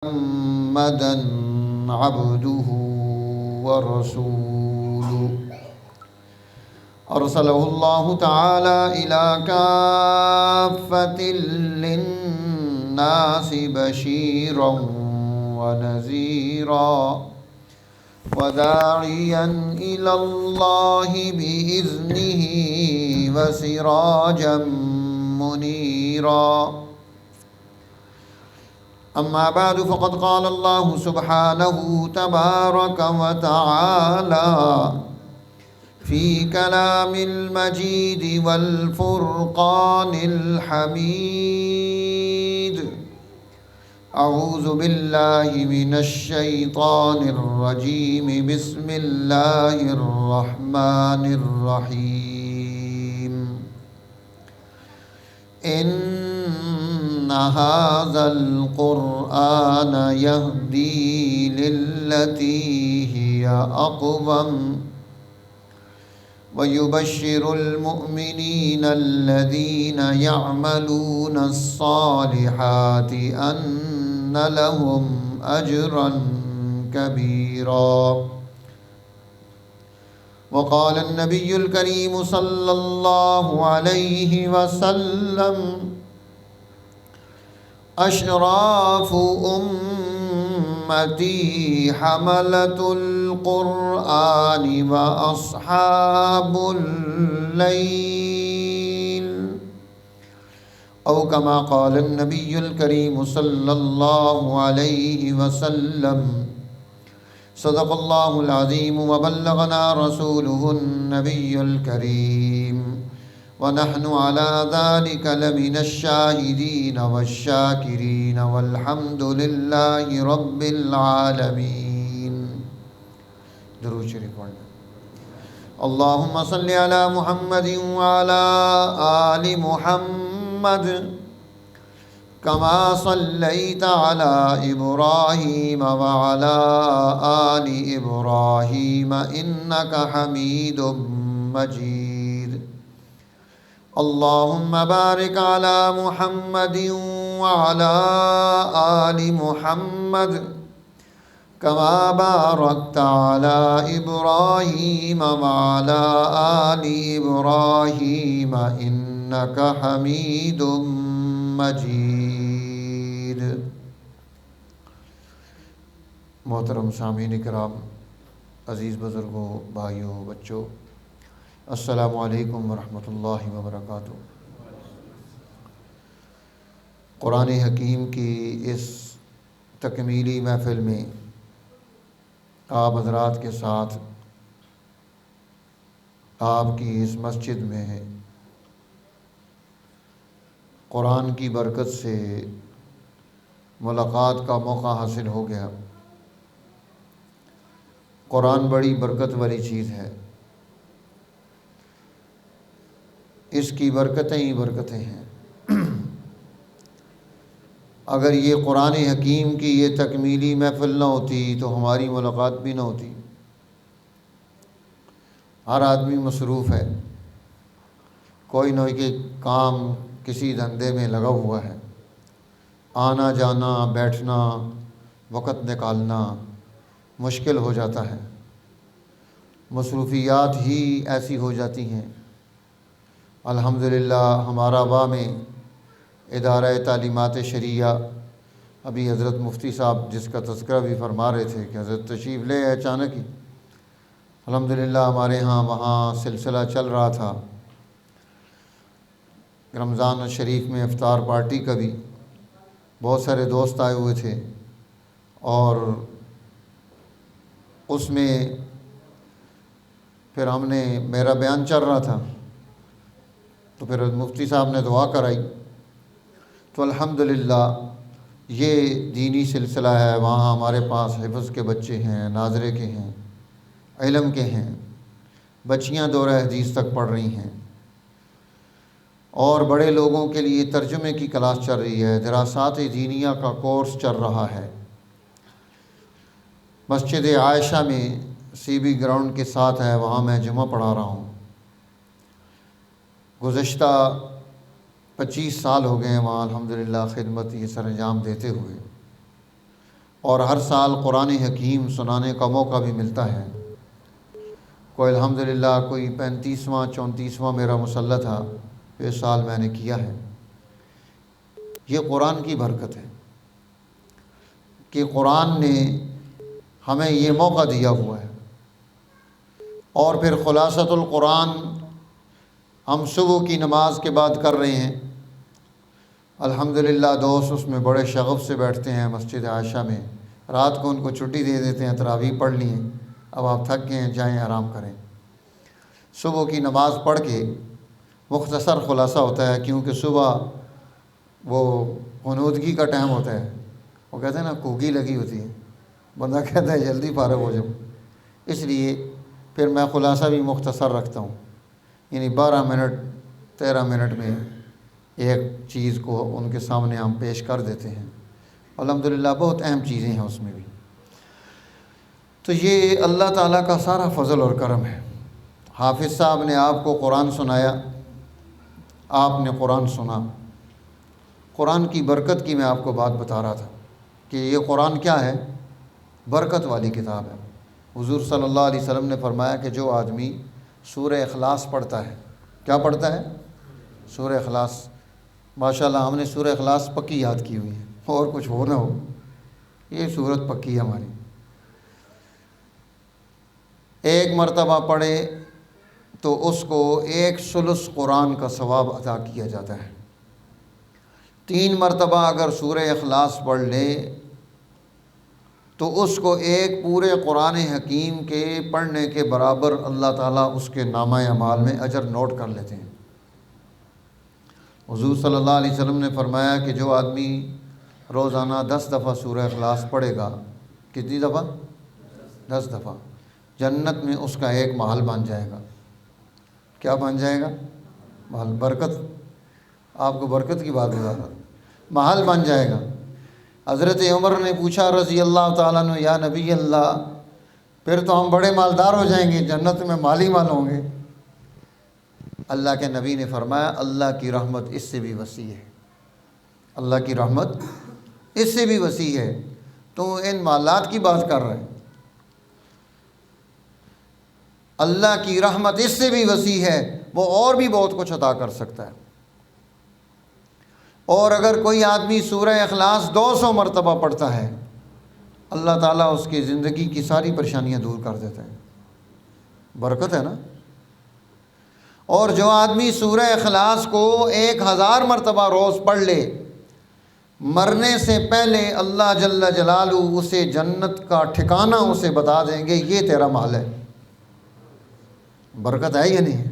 محمدا عبده ورسوله أرسله الله تعالى إلى كافة للناس بشيرا ونذيرا وداعيا إلى الله بإذنه وسراجا منيرا. أما بعد فقد قال الله سبحانه تبارك وتعالى في كلام المجيد والفرقان الحميد: أعوذ بالله من الشيطان الرجيم. بسم الله الرحمن الرحيم. إن هذا القرآن يهدي للتي هي أقوم ويبشر المؤمنين الذين يعملون الصالحات أن لهم أجرا كبيرا. وقال النبي الكريم صلى الله عليه وسلم: أشراف أمتي حملة القرآن وأصحاب الليل، أو كما قال النبي الكريم صلى الله عليه وسلم. صدق الله العظيم وبلغنا رسوله النبي الكريم، ونحن على ذلك لمن الشاهدين والشاكرين، والحمد لله رب العالمين. درود شریف پڑھنا. اللهم صل على محمد وعلى آل محمد كما صليت على إبراهيم وعلى آل إبراهيم إنك حميد مجيد. اللهم بارك على محمد وعلى آل محمد كما باركت على إبراهيم وعلى آل إبراهيم إنك حميد مجید. محترم سامعین کرام، عزیز بزرگوں، بھائیوں، بچوں، السلام علیکم ورحمۃ اللہ وبرکاتہ. قرآن حکیم کی اس تکمیلی محفل میں آپ حضرات کے ساتھ آپ کی اس مسجد میں قرآن کی برکت سے ملاقات کا موقع حاصل ہو گیا. قرآن بڑی برکت والی چیز ہے. اس کی برکتیں ہی برکتیں ہیں. اگر یہ قرآن حکیم کی یہ تکمیلی محفل نہ ہوتی تو ہماری ملاقات بھی نہ ہوتی. ہر آدمی مصروف ہے، کوئی نہ کوئی کام، کسی دھندے میں لگا ہوا ہے. آنا جانا، بیٹھنا، وقت نکالنا مشکل ہو جاتا ہے. مصروفیات ہی ایسی ہو جاتی ہیں. الحمدللہ ہمارا وا میں ادارہ تعلیمات شرعیہ، ابھی حضرت مفتی صاحب جس کا تذکرہ بھی فرما رہے تھے کہ حضرت تشریف لے اچانک ہی. الحمدللہ ہمارے ہاں وہاں سلسلہ چل رہا تھا رمضان الشریف میں افطار پارٹی کا بھی. بہت سارے دوست آئے ہوئے تھے اور اس میں پھر میرا بیان چل رہا تھا تو پھر مفتی صاحب نے دعا کرائی. تو الحمدللہ یہ دینی سلسلہ ہے. وہاں ہمارے پاس حفظ کے بچے ہیں، ناظرے کے ہیں، علم کے ہیں، بچیاں دورہ حدیث تک پڑھ رہی ہیں، اور بڑے لوگوں کے لیے ترجمے کی کلاس چل رہی ہے. دراسات دینیہ کا کورس چل رہا ہے. مسجد عائشہ میں سی بی گراؤنڈ کے ساتھ ہے، وہاں میں جمعہ پڑھا رہا ہوں. گزشتہ 25 سال ہو گئے ہیں وہاں الحمدللہ خدمت یہ سر انجام دیتے ہوئے. اور ہر سال قرآن حکیم سنانے کا موقع بھی ملتا ہے۔ کوئی الحمدللہ کوئی 35واں 34واں میرا مسلح تھا، اس سال میں نے کیا ہے۔ یہ قرآن کی برکت ہے کہ قرآن نے ہمیں یہ موقع دیا ہوا ہے۔ اور پھر خلاصۃ القرآن ہم صبح کی نماز کے بعد کر رہے ہیں۔ الحمدللہ دوست اس میں بڑے شغف سے بیٹھتے ہیں مسجد عائشہ میں، رات کو ان کو چھٹی دے دیتے ہیں، تراویح پڑھ لی ہیں، اب آپ تھک گئے ہیں، جائیں آرام کریں۔ صبح کی نماز پڑھ کے مختصر خلاصہ ہوتا ہے، کیونکہ صبح وہ غنودگی کا ٹائم ہوتا ہے، وہ کہتے ہیں نا کوگی لگی ہوتی ہے، بندہ کہتا ہے جلدی فارغ ہو جاؤ، اس لیے پھر میں خلاصہ بھی مختصر رکھتا ہوں، یعنی 12 منٹ 13 منٹ میں ایک چیز کو ان کے سامنے ہم پیش کر دیتے ہیں۔ الحمدللہ بہت اہم چیزیں ہیں اس میں بھی۔ تو یہ اللہ تعالیٰ کا سارا فضل اور کرم ہے۔ حافظ صاحب نے آپ کو قرآن سنایا، آپ نے قرآن سنا۔ قرآن کی برکت کی میں آپ کو بات بتا رہا تھا کہ یہ قرآن کیا ہے؟ برکت والی کتاب ہے۔ حضور صلی اللہ علیہ وسلم نے فرمایا کہ جو آدمی سورہ اخلاص پڑھتا ہے، کیا پڑھتا ہے؟ سورہ اخلاص۔ ماشاءاللہ ہم نے سورہ اخلاص پکی یاد کی ہوئی ہے، اور کچھ ہو نہ ہو یہ سورت پکی ہے ہماری۔ ایک مرتبہ پڑھے تو اس کو 1/3 قرآن کا ثواب عطا کیا جاتا ہے۔ 3 مرتبہ اگر سورہ اخلاص پڑھ لے تو اس کو ایک پورے قرآن حکیم کے پڑھنے کے برابر اللہ تعالیٰ اس کے نامہ اعمال میں اجر نوٹ کر لیتے ہیں۔ حضور صلی اللہ علیہ وسلم نے فرمایا کہ جو آدمی روزانہ 10 دفعہ سورہ اخلاص پڑھے گا، کتنی دفعہ؟ 10 دفعہ، جنت میں اس کا ایک محل بن جائے گا۔ کیا بن جائے گا؟ محل۔ برکت، آپ کو برکت کی بات بتا رہا، محل بن جائے گا۔ حضرت عمر نے پوچھا رضی اللہ تعالیٰ عنہ، یا نبی اللہ، پھر تو ہم بڑے مالدار ہو جائیں گے، جنت میں مال ہی مال ہوں گے۔ اللہ کے نبی نے فرمایا اللہ کی رحمت اس سے بھی وسیع ہے، اللہ کی رحمت اس سے بھی وسیع ہے، تو ان مالات کی بات کر رہے ہیں، اللہ کی رحمت اس سے بھی وسیع ہے، وہ اور بھی بہت کچھ عطا کر سکتا ہے۔ اور اگر کوئی آدمی سورہ اخلاص 200 مرتبہ پڑھتا ہے، اللہ تعالیٰ اس کی زندگی کی ساری پریشانیاں دور کر دیتا ہے۔ برکت ہے نا۔ اور جو آدمی سورہ اخلاص کو 1000 مرتبہ روز پڑھ لے، مرنے سے پہلے اللہ جل جلالہ اسے جنت کا ٹھکانہ اسے بتا دیں گے، یہ تیرا محل ہے۔ برکت ہے یا نہیں؟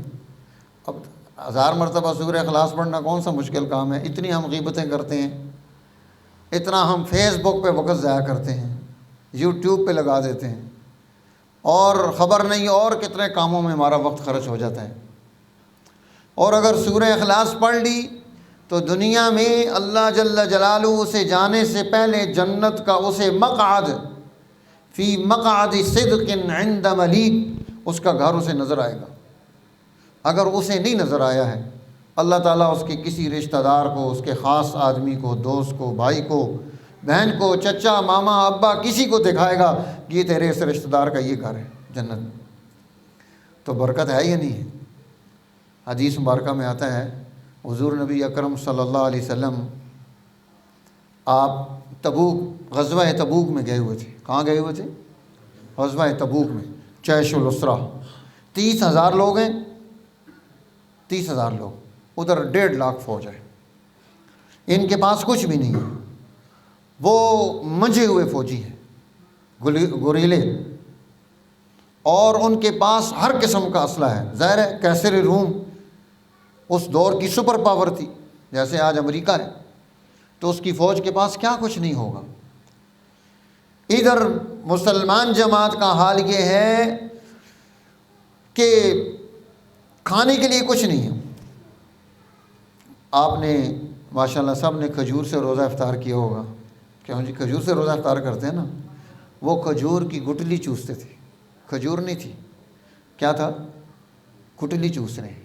اب 1000 مرتبہ سورہ اخلاص پڑھنا کون سا مشکل کام ہے؟ اتنی ہم غیبتیں کرتے ہیں، اتنا ہم فیس بک پہ وقت ضائع کرتے ہیں، یوٹیوب پہ لگا دیتے ہیں، اور خبر نہیں اور کتنے کاموں میں ہمارا وقت خرچ ہو جاتا ہے۔ اور اگر سورہ اخلاص پڑھ لی تو دنیا میں اللہ جل جلالہ اسے جانے سے پہلے جنت کا اسے مقعد فی مقعد صدق عند ملیک، اس کا گھر اسے نظر آئے گا۔ اگر اسے نہیں نظر آیا ہے، اللہ تعالیٰ اس کے کسی رشتہ دار کو، اس کے خاص آدمی کو، دوست کو، بھائی کو، بہن کو، چچا، ماما، ابا، کسی کو دکھائے گا کہ یہ تیرے اس رشتہ دار کا یہ گھر ہے جنت میں۔ تو برکت ہے یا نہیں ہے؟ حدیث مبارکہ میں آتا ہے حضور نبی اکرم صلی اللہ علیہ وسلم آپ تبوک، غزوہ تبوک میں گئے ہوئے تھے۔ کہاں گئے ہوئے تھے؟ غزوہ تبوک میں، جیش الاسرہ۔ 30,000 لوگ ہیں، 30,000 لوگ، ادھر 1.5 لاکھ فوج ہے، ان کے پاس کچھ بھی نہیں ہے، وہ منجھے ہوئے فوجی ہیں، گوریلے، اور ان کے پاس ہر قسم کا اسلحہ ہے۔ ظاہر ہے کیسر روم اس دور کی سپر پاور تھی، جیسے آج امریکہ ہے، تو اس کی فوج کے پاس کیا کچھ نہیں ہوگا۔ ادھر مسلمان جماعت کا حال یہ ہے کہ کھانے کے لیے کچھ نہیں ہے۔ آپ نے ماشاءاللہ سب نے کھجور سے روزہ افطار کیا ہوگا، کیوں جی؟ کھجور سے روزہ افطار کرتے ہیں نا۔ وہ کھجور کی گٹلی چوستے تھے، کھجور نہیں تھی، کیا تھا؟ گٹلی چوس رہے ہیں،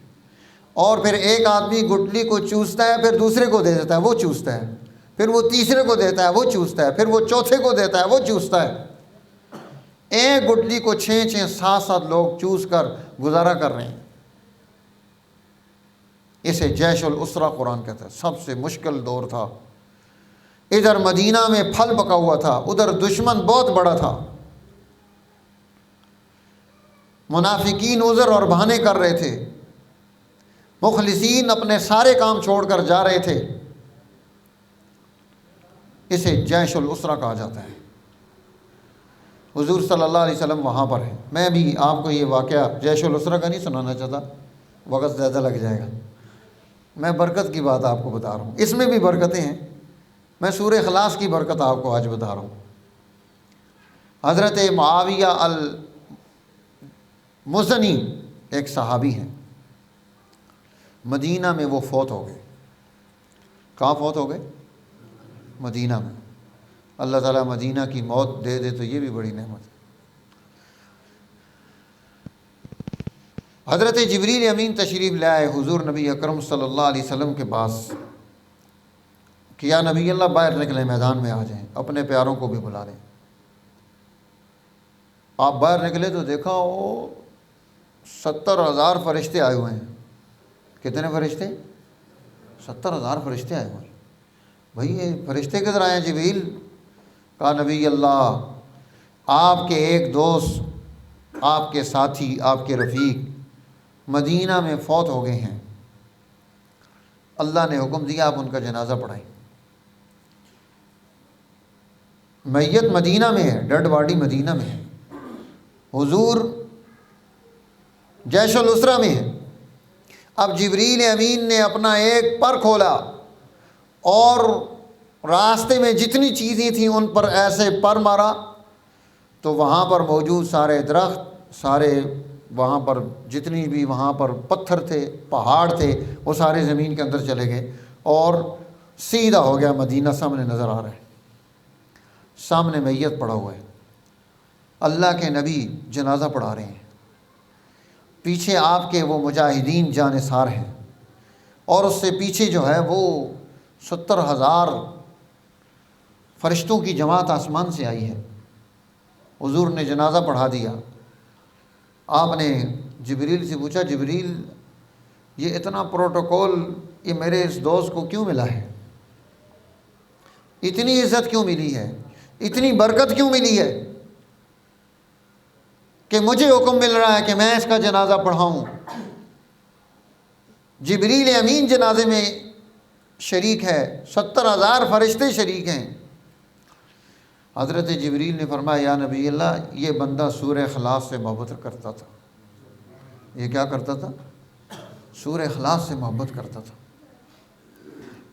اور پھر ایک آدمی گٹلی کو چوستا ہے، پھر دوسرے کو دے دیتا ہے، وہ چوستا ہے، پھر وہ تیسرے کو دیتا ہے وہ چوستا ہے، پھر وہ چوتھے کو دیتا ہے وہ چوستا ہے۔ ایک گٹلی کو 6 7 لوگ چوس کر گزارا کر رہے ہیں۔ اسے جیش الاسرہ قرآن کہتا ہے۔ سب سے مشکل دور تھا، ادھر مدینہ میں پھل پکا ہوا تھا، ادھر دشمن بہت بڑا تھا، منافقین عذر اور بہانے کر رہے تھے، مخلصین اپنے سارے کام چھوڑ کر جا رہے تھے۔ اسے جیش الاسرہ کہا جاتا ہے۔ حضور صلی اللہ علیہ وسلم وہاں پر ہیں۔ میں بھی آپ کو یہ واقعہ جیش الاسرہ کا نہیں سنانا چاہتا، وقت زیادہ لگ جائے گا، میں برکت کی بات آپ کو بتا رہا ہوں، اس میں بھی برکتیں ہیں۔ میں سورہ اخلاص کی برکت آپ کو آج بتا رہا ہوں۔ حضرت معاویہ المزنی ایک صحابی ہیں، مدینہ میں وہ فوت ہو گئے۔ کہاں فوت ہو گئے؟ مدینہ میں۔ اللہ تعالیٰ مدینہ کی موت دے دے تو یہ بھی بڑی نعمت ہے۔ حضرت جبریل امین تشریف لے آئے حضور نبی اکرم صلی اللہ علیہ وسلم کے پاس کہ یا نبی اللہ باہر نکلیں، میدان میں آ جائیں، اپنے پیاروں کو بھی بلا لیں۔ آپ باہر نکلے تو دیکھا وہ 70,000 فرشتے آئے ہوئے ہیں۔ کتنے فرشتے؟ 70,000 فرشتے آئے ہوئے ہیں۔ بھئی یہ فرشتے کدھر آئے ہیں جبریل؟ کہا نبی اللہ آپ کے ایک دوست، آپ کے ساتھی، آپ کے رفیق مدینہ میں فوت ہو گئے ہیں، اللہ نے حکم دیا آپ ان کا جنازہ پڑھائیں۔ میت مدینہ میں ہے، ڈیڈ باڈی مدینہ میں ہے، حضور جیش الاسرہ میں ہے۔ اب جبریل امین نے اپنا ایک پر کھولا اور راستے میں جتنی چیزیں تھیں ان پر ایسے پر مارا تو وہاں پر موجود سارے درخت، سارے وہاں پر جتنی بھی وہاں پر پتھر تھے، پہاڑ تھے، وہ سارے زمین کے اندر چلے گئے اور سیدھا ہو گیا مدینہ سامنے نظر آ رہا ہے۔ سامنے میت پڑا ہوا ہے، اللہ کے نبی جنازہ پڑھا رہے ہیں، پیچھے آپ کے وہ مجاہدین جانثار ہیں، اور اس سے پیچھے جو ہے وہ 70,000 فرشتوں کی جماعت آسمان سے آئی ہے۔ حضور نے جنازہ پڑھا دیا۔ آپ نے جبریل سے پوچھا جبریل یہ اتنا پروٹوکول یہ میرے اس دوست کو کیوں ملا ہے؟ اتنی عزت کیوں ملی ہے؟ اتنی برکت کیوں ملی ہے کہ مجھے حکم مل رہا ہے کہ میں اس کا جنازہ پڑھاؤں؟ جبریل امین جنازے میں شریک ہے، 70,000 فرشتے شریک ہیں۔ حضرت جبریل نے فرمایا یا نبی اللہ یہ بندہ سورہ اخلاص سے محبت کرتا تھا۔ یہ کیا کرتا تھا؟ سورہ اخلاص سے محبت کرتا تھا۔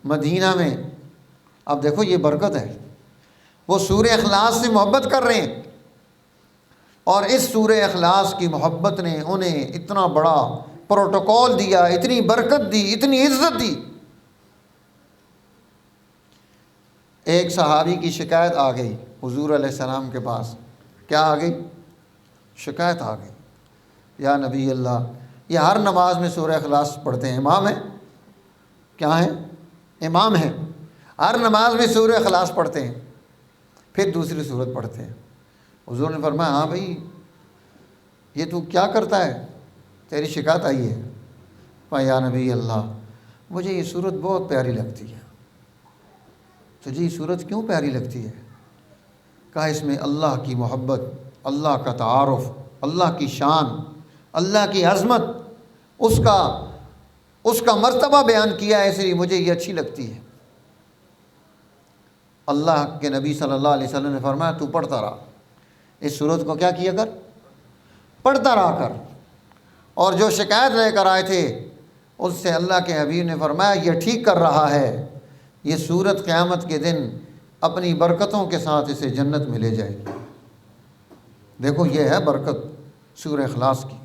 مدینہ میں اب دیکھو یہ برکت ہے، وہ سورہ اخلاص سے محبت کر رہے ہیں، اور اس سورہ اخلاص کی محبت نے انہیں اتنا بڑا پروٹوکول دیا، اتنی برکت دی، اتنی عزت دی۔ ایک صحابی کی شکایت آ گئی حضور علیہ السلام کے پاس۔ کیا آ گئی؟ شکایت آ گئی، یا نبی اللہ یہ ہر نماز میں سورہ اخلاص پڑھتے ہیں، امام ہیں، کیا ہیں؟ امام ہیں، ہر نماز میں سورہ اخلاص پڑھتے ہیں، پھر دوسری سورت پڑھتے ہیں۔ حضور نے فرمایا ہاں بھائی یہ تو کیا کرتا ہے، تیری شکایت آئی ہے۔ یا نبی اللہ مجھے یہ سورت بہت پیاری لگتی ہے۔ تجھے یہ سورت کیوں پیاری لگتی ہے؟ کہا اس میں اللہ کی محبت، اللہ کا تعارف، اللہ کی شان، اللہ کی عظمت، اس کا مرتبہ بیان کیا ہے، اس لیے مجھے یہ اچھی لگتی ہے۔ اللہ کے نبی صلی اللہ علیہ وسلم نے فرمایا تو پڑھتا رہا، اس سورت کو کیا کیا کر؟ پڑھتا رہا کر۔ اور جو شکایت لے کر آئے تھے اس سے اللہ کے حبیب نے فرمایا یہ ٹھیک کر رہا ہے، یہ سورت قیامت کے دن اپنی برکتوں کے ساتھ اسے جنت میں لے جائے گی۔ دیکھو یہ ہے برکت سورہ اخلاص کی۔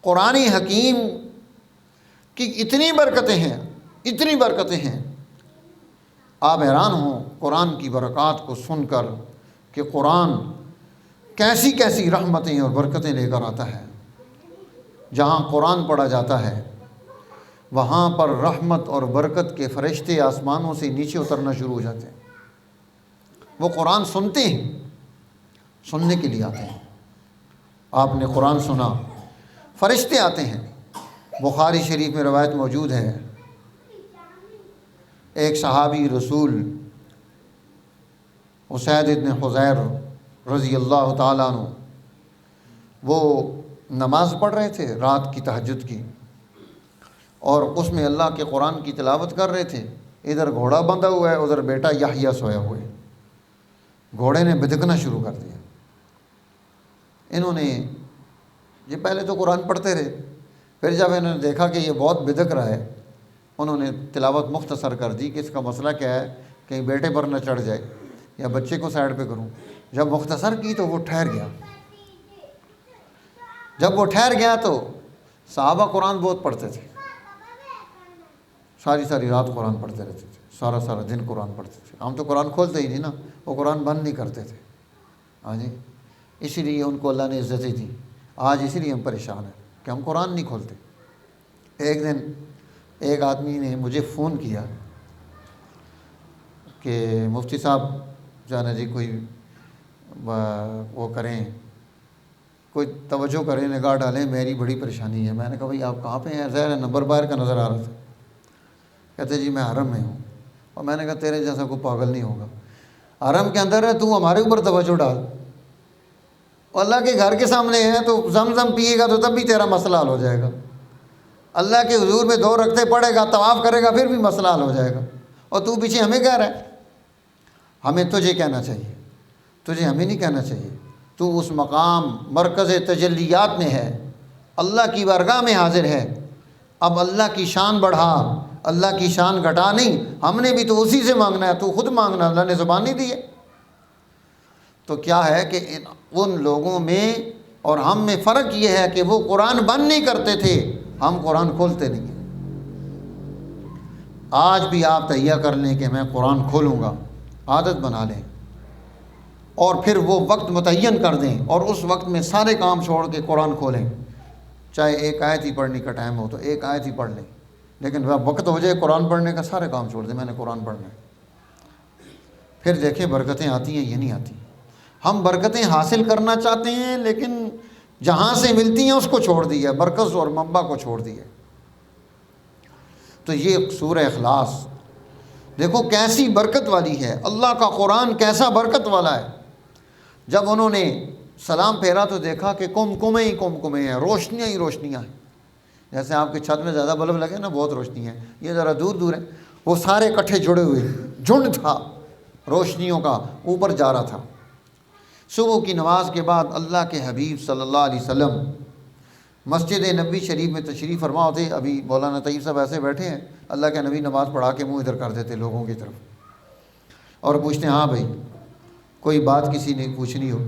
قرآن حکیم کی اتنی برکتیں ہیں، اتنی برکتیں ہیں، آپ حیران ہوں قرآن کی برکات کو سن کر کہ قرآن کیسی کیسی رحمتیں اور برکتیں لے کر آتا ہے۔ جہاں قرآن پڑھا جاتا ہے وہاں پر رحمت اور برکت کے فرشتے آسمانوں سے نیچے اترنا شروع ہو جاتے ہیں۔ وہ قرآن سنتے ہیں، سننے کے لیے آتے ہیں۔ آپ نے قرآن سنا، فرشتے آتے ہیں۔ بخاری شریف میں روایت موجود ہے، ایک صحابی رسول اسید بن حضیر رضی اللہ تعالیٰ عنہ، وہ نماز پڑھ رہے تھے رات کی تہجد کی، اور اس میں اللہ کے قرآن کی تلاوت کر رہے تھے۔ ادھر گھوڑا بندھا ہوا ہے، ادھر بیٹا یحییٰ سویا ہوا ہے۔ گھوڑے نے بدکنا شروع کر دیا۔ انہوں نے یہ پہلے تو قرآن پڑھتے رہے، پھر جب انہوں نے دیکھا کہ یہ بہت بدک رہا ہے، انہوں نے تلاوت مختصر کر دی کہ اس کا مسئلہ کیا ہے، کہیں بیٹے پر نہ چڑھ جائے یا بچے کو سائڈ پہ کروں۔ جب مختصر کی تو وہ ٹھہر گیا۔ جب وہ ٹھہر گیا تو صحابہ قرآن بہت پڑھتے تھے، ساری رات قرآن پڑھتے رہتے تھے، سارا دن قرآن پڑھتے تھے۔ ہم تو قرآن کھولتے ہی نہیں نا، وہ قرآن بند نہیں کرتے تھے۔ ہاں جی، اسی لیے ان کو اللہ نے عزتیں دی۔ آج اسی لیے ہم پریشان ہیں کہ ہم قرآن نہیں کھولتے۔ ایک دن ایک آدمی نے مجھے فون کیا کہ مفتی صاحب جو ہے نا جی کوئی وہ کریں، کوئی توجہ کریں، نگاہ ڈالیں، میری بڑی پریشانی ہے۔ میں نے کہا بھائی آپ کہاں پہ ہیں؟ ظاہر ہے نمبر باہر کا نظر آ رہا تھا۔ کہتے جی میں حرم میں ہوں۔ اور میں نے کہا تیرے جیسا کوئی پاگل نہیں ہوگا، حرم کے اندر ہے، تو ہمارے اوپر توجہ ڈال۔ اور اللہ کے گھر کے سامنے ہے تو زمزم پیے گا تو تب بھی تیرا مسئلہ حل ہو جائے گا۔ اللہ کے حضور میں 2 رکعتیں پڑھے گا، طواف کرے گا، پھر بھی مسئلہ حل ہو جائے گا۔ اور تو پیچھے ہمیں کہہ رہا ہے۔ ہمیں تجھے کہنا چاہیے، تجھے ہمیں نہیں کہنا چاہیے۔ تو اس مقام مرکز تجلیات میں ہے، اللہ کی بارگاہ میں حاضر ہے۔ اب اللہ کی شان بڑھا، اللہ کی شان گھٹا نہیں۔ ہم نے بھی تو اسی سے مانگنا ہے، تو خود مانگنا، اللہ نے زبان نہیں دی ہے۔ تو کیا ہے کہ ان لوگوں میں اور ہم میں فرق یہ ہے کہ وہ قرآن بند نہیں کرتے تھے، ہم قرآن کھولتے نہیں ہیں۔ آج بھی آپ تہیہ کر لیں کہ میں قرآن کھولوں گا، عادت بنا لیں، اور پھر وہ وقت متعین کر دیں، اور اس وقت میں سارے کام چھوڑ کے قرآن کھولیں۔ چاہے ایک آیت ہی پڑھنے کا ٹائم ہو تو ایک آیت ہی پڑھ لیں، لیکن وقت ہو جائے قرآن پڑھنے کا، سارے کام چھوڑ دیں، میں نے قرآن پڑھنا ہے۔ پھر دیکھیں برکتیں آتی ہیں یا نہیں آتی۔ ہم برکتیں حاصل کرنا چاہتے ہیں، لیکن جہاں سے ملتی ہیں اس کو چھوڑ دیا، مرکز اور منبع کو چھوڑ دیا۔ تو یہ سورہ اخلاص دیکھو کیسی برکت والی ہے، اللہ کا قرآن کیسا برکت والا ہے۔ جب انہوں نے سلام پھیرا تو دیکھا کہ کمکمیں ہی کمکمیں ہیں، روشنیاں ہی روشنیاں ہیں۔ جیسے آپ کی چھت میں زیادہ بلب لگے نا، بہت روشنی ہے، یہ ذرا دور دور ہے، وہ سارے اکٹھے جڑے ہوئے، جھنڈ تھا روشنیوں کا، اوپر جا رہا تھا۔ صبح کی نماز کے بعد اللہ کے حبیب صلی اللہ علیہ وسلم مسجد نبوی شریف میں تشریف فرما ہوتے۔ ابھی مولانا طیب صاحب ایسے بیٹھے ہیں، اللہ کے نبی نماز پڑھا کے منہ ادھر کر دیتے لوگوں کی طرف، اور پوچھتے ہیں ہاں بھائی کوئی بات کسی نے پوچھنی ہو،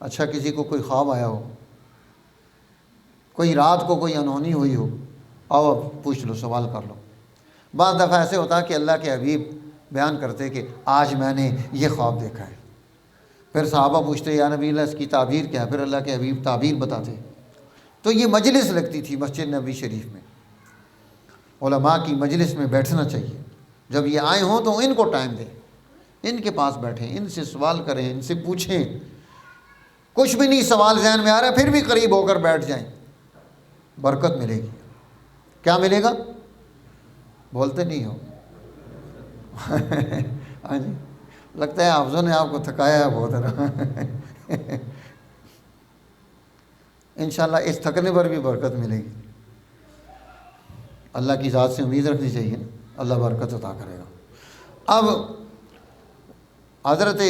اچھا کسی کو کوئی خواب آیا ہو، کوئی رات کو کوئی انہونی ہوئی ہو، آؤ اب پوچھ لو، سوال کر لو۔ بعض دفعہ ایسے ہوتا کہ اللہ کے حبیب بیان کرتے کہ آج میں نے یہ خواب دیکھا ہے، پھر صحابہ پوچھتے یا نبی اللہ اس کی تعبیر کیا ہے، پھر اللہ کے حبیب تعبیر بتاتے۔ تو یہ مجلس لگتی تھی مسجد نبوی شریف میں، علماء کی مجلس میں بیٹھنا چاہیے۔ جب یہ آئے ہوں تو ان کو ٹائم دیں، ان کے پاس بیٹھیں، ان سے سوال کریں، ان سے پوچھیں۔ کچھ بھی نہیں سوال ذہن میں آ رہا ہے پھر بھی قریب ہو کر بیٹھ جائیں، برکت ملے گی۔ کیا ملے گا؟ بولتے نہیں ہو ہاں جی، لگتا ہے حافظوں نے آپ کو تھکایا ہے بہت۔ انشاءاللہ اس تھکنے پر بھی برکت ملے گی۔ اللہ کی ذات سے امید رکھنی چاہیے، اللہ برکت عطا کرے گا۔ اب حضرت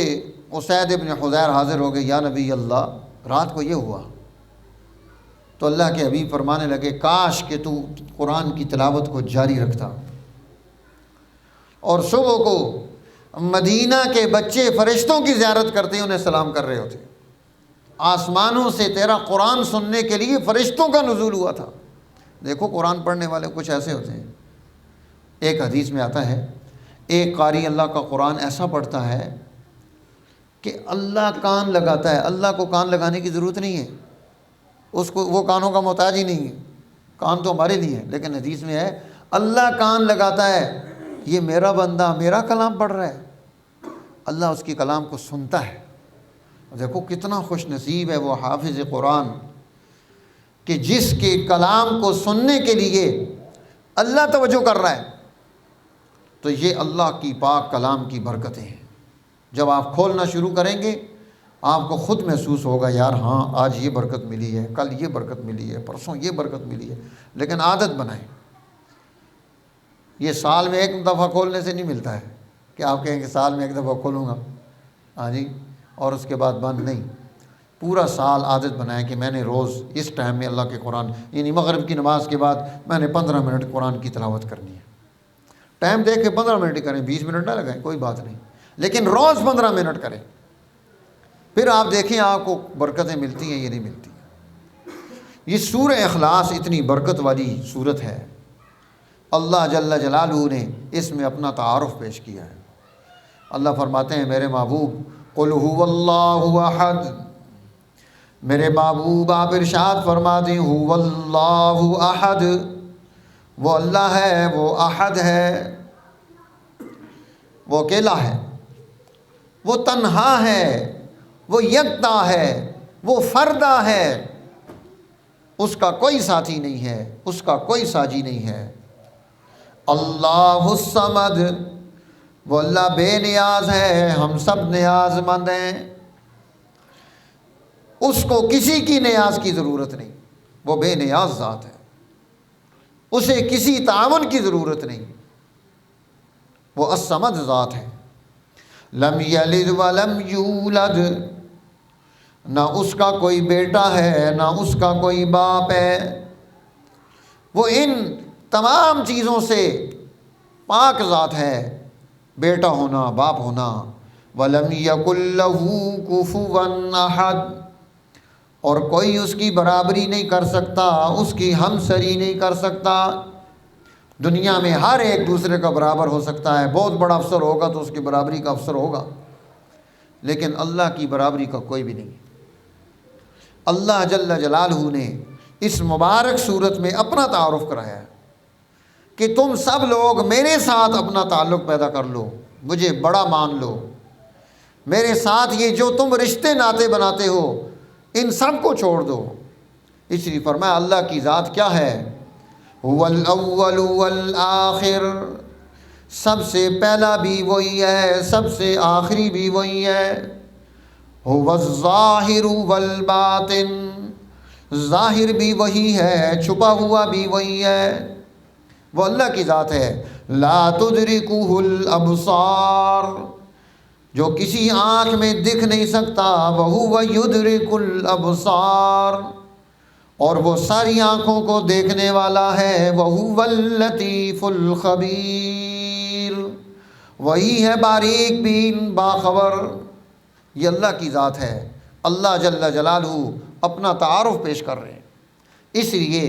اسید ابن حضیر حاضر ہو گئے، یا نبی اللہ رات کو یہ ہوا۔ تو اللہ کے حبیب فرمانے لگے کاش کہ تو قرآن کی تلاوت کو جاری رکھتا، اور صبح کو مدینہ کے بچے فرشتوں کی زیارت کرتے انہیں سلام کر رہے ہوتے۔ آسمانوں سے تیرا قرآن سننے کے لیے فرشتوں کا نزول ہوا تھا۔ دیکھو قرآن پڑھنے والے کچھ ایسے ہوتے ہیں، ایک حدیث میں آتا ہے ایک قاری اللہ کا قرآن ایسا پڑھتا ہے کہ اللہ کان لگاتا ہے، اللہ کو کان لگانے کی ضرورت نہیں ہے، اس کو وہ کانوں کا محتاج ہی نہیں ہے، کان تو ہمارے لیے ہے، لیکن حدیث میں ہے اللہ کان لگاتا ہے، یہ میرا بندہ میرا کلام پڑھ رہا ہے، اللہ اس کی کلام کو سنتا ہے۔ دیکھو کتنا خوش نصیب ہے وہ حافظ قرآن کہ جس کے کلام کو سننے کے لیے اللہ توجہ کر رہا ہے۔ تو یہ اللہ کی پاک کلام کی برکتیں ہیں۔ جب آپ کھولنا شروع کریں گے آپ کو خود محسوس ہوگا یار ہاں آج یہ برکت ملی ہے، کل یہ برکت ملی ہے، پرسوں یہ برکت ملی ہے۔ لیکن عادت بنائیں، یہ سال میں ایک دفعہ کھولنے سے نہیں ملتا ہے کہ آپ کہیں کہ سال میں ایک دفعہ کھولوں گا ہاں جی اور اس کے بعد بند نہیں۔ پورا سال عادت بنائیں کہ میں نے روز اس ٹائم میں اللہ کے قرآن، یعنی مغرب کی نماز کے بعد میں نے 15 منٹ قرآن کی تلاوت کرنی ہے۔ ٹائم دیکھ کے 15 منٹ ہی کریں، 20 منٹ نہ لگائیں، کوئی بات نہیں، لیکن روز 15 منٹ کریں۔ پھر آپ دیکھیں آپ کو برکتیں ملتی ہیں یا نہیں ملتی ہیں۔ یہ سورہ اخلاص اتنی برکت والی سورت ہے، اللہ جل جلالہ نے اس میں اپنا تعارف پیش کیا ہے۔ اللہ فرماتے ہیں میرے محبوب قل هو اللہ احد، میرے محبوب آپ ارشاد فرما دیں هو اللہ احد، وہ اللہ ہے، وہ احد ہے، وہ اکیلا ہے، وہ تنہا ہے، وہ یکتا ہے، وہ فردہ ہے، اس کا کوئی ساتھی نہیں ہے، اس کا کوئی ساجی نہیں ہے۔ اللہ الصمد، وہ اللہ بے نیاز ہے، ہم سب نیاز مند ہیں، اس کو کسی کی نیاز کی ضرورت نہیں، وہ بے نیاز ذات ہے، اسے کسی تعاون کی ضرورت نہیں، وہ الصمد ذات ہے۔ لم یلد ولم یولد، نہ اس کا کوئی بیٹا ہے نہ اس کا کوئی باپ ہے، وہ ان تمام چیزوں سے پاک ذات ہے، بیٹا ہونا، باپ ہونا۔ وَلَمْ يَكُنْ لَهُ كُفُوًا أَحَدٌ، اور کوئی اس کی برابری نہیں کر سکتا، اس کی ہمسری نہیں کر سکتا۔ دنیا میں ہر ایک دوسرے کا برابر ہو سکتا ہے، بہت بڑا افسر ہوگا تو اس کی برابری کا افسر ہوگا، لیکن اللہ کی برابری کا کوئی بھی نہیں۔ اللہ جل جلالہ نے اس مبارک صورت میں اپنا تعارف کرایا ہے کہ تم سب لوگ میرے ساتھ اپنا تعلق پیدا کر لو، مجھے بڑا مان لو، میرے ساتھ یہ جو تم رشتے ناطے بناتے ہو ان سب کو چھوڑ دو۔ اس لیے فرمایا اللہ کی ذات کیا ہے، هو الاول والآخر، سب سے پہلا بھی وہی ہے، سب سے آخری بھی وہی ہے۔ هو الظاہر والباطن، ظاہر بھی وہی ہے، چھپا ہوا بھی وہی ہے، وہ اللہ کی ذات ہے۔ لا تدرکہ الابصار، جو کسی آنکھ میں دکھ نہیں سکتا، وہو یدرک الابصار، اور وہ ساری آنکھوں کو دیکھنے والا ہے، وہو اللطیف الخبیر، وہی ہے باریک بین باخبر۔ یہ اللہ کی ذات ہے۔ اللہ جل جلالہ اپنا تعارف پیش کر رہے ہیں۔ اس لیے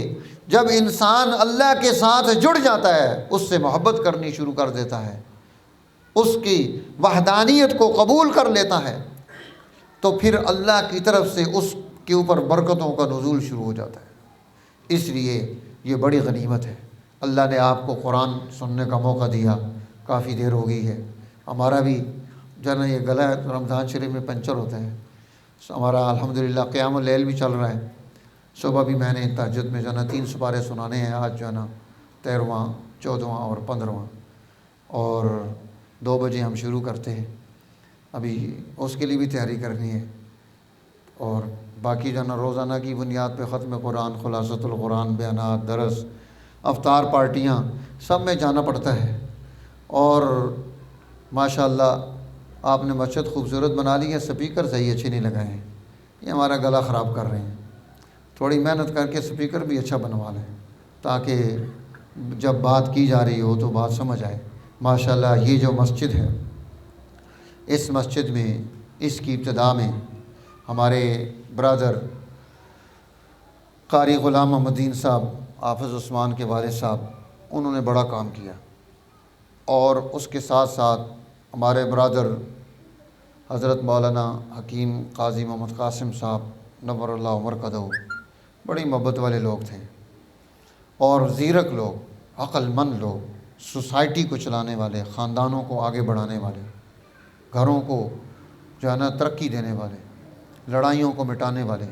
جب انسان اللہ کے ساتھ جڑ جاتا ہے، اس سے محبت کرنی شروع کر دیتا ہے، اس کی وحدانیت کو قبول کر لیتا ہے، تو پھر اللہ کی طرف سے اس کے اوپر برکتوں کا نزول شروع ہو جاتا ہے۔ اس لیے یہ بڑی غنیمت ہے۔ اللہ نے آپ کو قرآن سننے کا موقع دیا، کافی دیر ہو گئی ہے، ہمارا بھی جو ہے نا یہ گلا رمضان شریف میں پنچر ہوتا ہے، ہمارا الحمدللہ قیام اللیل بھی چل رہا ہے۔ صبح بھی میں نے تہجد میں جو ہے نا 3 سپارے سنانے ہیں، آج جو ہے نا 13واں 14واں اور 15واں، اور 2 بجے ہم شروع کرتے ہیں، ابھی اس کے لیے بھی تیاری کرنی ہے۔ اور باقی جو ہے نا روزانہ کی بنیاد پہ ختم قرآن، خلاصۃ القرآن، بیانات، درس، افطار پارٹیاں، سب میں جانا پڑتا ہے۔ اور ماشاءاللہ آپ نے مسجد خوبصورت بنا لی ہے، سپیکر صحیح اچھے نہیں لگائے ہیں، یہ ہمارا گلا خراب کر رہے ہیں۔ تھوڑی محنت کر کے سپیکر بھی اچھا بنوا لیں تاکہ جب بات کی جا رہی ہو تو بات سمجھ آئے۔ ماشاءاللہ یہ جو مسجد ہے، اس مسجد میں اس کی ابتدا میں ہمارے برادر قاری غلام محمد الدین صاحب، حافظ عثمان کے والد صاحب، انہوں نے بڑا کام کیا، اور اس کے ساتھ ساتھ ہمارے برادر حضرت مولانا حکیم قاضی محمد قاسم صاحب نور اللہ عمر قدہ، بڑی محبت والے لوگ تھے، اور زیرک لوگ، عقل مند لوگ، سوسائٹی کو چلانے والے، خاندانوں کو آگے بڑھانے والے، گھروں کو جو ہے نا ترقی دینے والے، لڑائیوں کو مٹانے والے،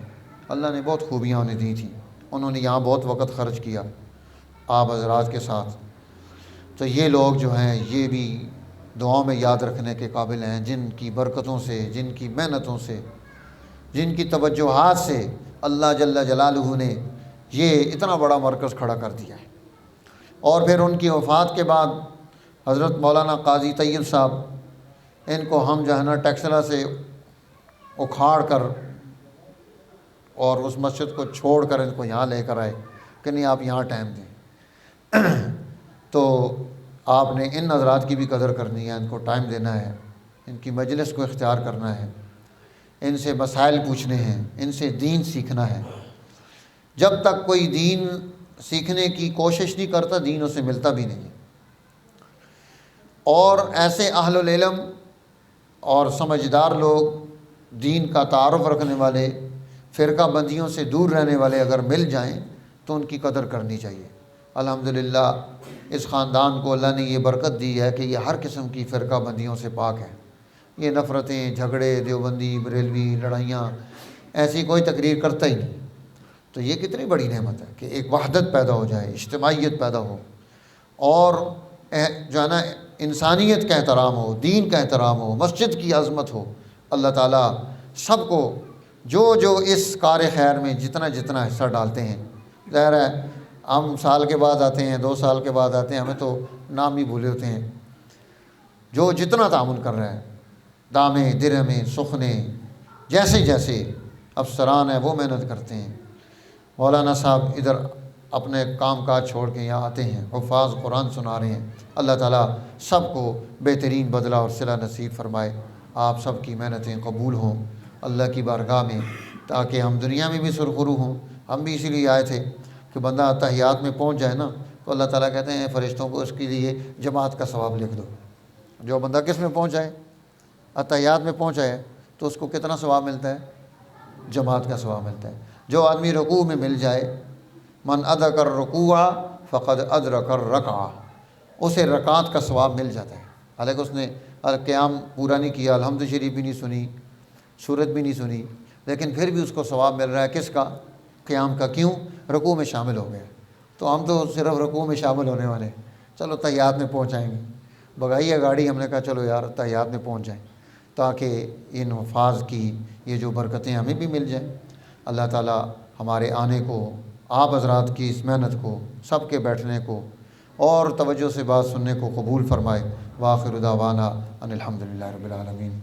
اللہ نے بہت خوبیاں انہیں دی تھیں۔ انہوں نے یہاں بہت وقت خرچ کیا آپ حضرات کے ساتھ۔ تو یہ لوگ جو ہیں یہ بھی دعاؤں میں یاد رکھنے کے قابل ہیں، جن کی برکتوں سے، جن کی محنتوں سے، جن کی توجہات سے اللہ جل جلالہ نے یہ اتنا بڑا مرکز کھڑا کر دیا ہے۔ اور پھر ان کی وفات کے بعد حضرت مولانا قاضی طیب صاحب، ان کو ہم جو ہے نا ٹیکسلا سے اکھاڑ کر اور اس مسجد کو چھوڑ کر ان کو یہاں لے کر آئے کہ نہیں آپ یہاں ٹائم دیں۔ تو آپ نے ان حضرات کی بھی قدر کرنی ہے، ان کو ٹائم دینا ہے، ان کی مجلس کو اختیار کرنا ہے، ان سے مسائل پوچھنے ہیں، ان سے دین سیکھنا ہے۔ جب تک کوئی دین سیکھنے کی کوشش نہیں کرتا، دین اسے ملتا بھی نہیں ہے۔ اور ایسے اہل العلم اور سمجھدار لوگ، دین کا تعارف رکھنے والے، فرقہ بندیوں سے دور رہنے والے اگر مل جائیں تو ان کی قدر کرنی چاہیے۔ الحمدللہ اس خاندان کو اللہ نے یہ برکت دی ہے کہ یہ ہر قسم کی فرقہ بندیوں سے پاک ہے۔ یہ نفرتیں، جھگڑے، دیوبندی، بریلوی، لڑائیاں، ایسی کوئی تقریر کرتا ہی نہیں۔ تو یہ کتنی بڑی نعمت ہے کہ ایک وحدت پیدا ہو جائے، اجتماعیت پیدا ہو، اور جو ہے نا انسانیت کا احترام ہو، دین کا احترام ہو، مسجد کی عظمت ہو۔ اللہ تعالیٰ سب کو جو اس کار خیر میں جتنا جتنا حصہ ڈالتے ہیں، ظاہر ہے ہم سال کے بعد آتے ہیں، 2 سال کے بعد آتے ہیں، ہمیں تو نام ہی بھولے ہوتے ہیں، جو جتنا تعاون کر رہا ہے، دامے، درہمیں، سخنے، جیسے جیسے افسران ہیں وہ محنت کرتے ہیں۔ مولانا صاحب ادھر اپنے کام کاج چھوڑ کے یہاں آتے ہیں، حفاظ قرآن سنا رہے ہیں۔ اللہ تعالیٰ سب کو بہترین بدلہ اور صلہ نصیب فرمائے۔ آپ سب کی محنتیں قبول ہوں اللہ کی بارگاہ میں، تاکہ ہم دنیا میں بھی سرخرو ہوں۔ ہم بھی اسی لیے آئے تھے کہ بندہ تحیات میں پہنچ جائے نا، تو اللہ تعالیٰ کہتے ہیں فرشتوں کو اس کے لیے جماعت کا ثواب لکھ دو۔ جو بندہ کس میں پہنچ جائے؟ تحیات میں پہنچ جائے تو اس کو کتنا ثواب ملتا ہے؟ جماعت کا ثواب ملتا ہے۔ جو آدمی رکوع میں مل جائے، من ادرک الرکوع فقد ادرک الرکعہ، اسے رکعت کا ثواب مل جاتا ہے۔ حالانکہ اس نے قیام پورا نہیں کیا، الحمد شریف بھی نہیں سنی، سورت بھی نہیں سنی، لیکن پھر بھی اس کو ثواب مل رہا ہے۔ کس کا؟ قیام کا۔ کیوں؟ رکوع میں شامل ہو گیا۔ تو ہم تو صرف رکوع میں شامل ہونے والے ہیں، چلو تحیات میں پہنچ جائیں گے، بگائی ہے گاڑی، ہم نے کہا چلو یار تحیات میں پہنچ جائیں، تاکہ ان حفاظ کی یہ جو برکتیں ہمیں بھی مل جائیں۔ اللہ تعالیٰ ہمارے آنے کو، آپ حضرات کی اس محنت کو، سب کے بیٹھنے کو اور توجہ سے بات سننے کو قبول فرمائے۔ وآخر دعوانا ان الحمدللہ رب العالمین۔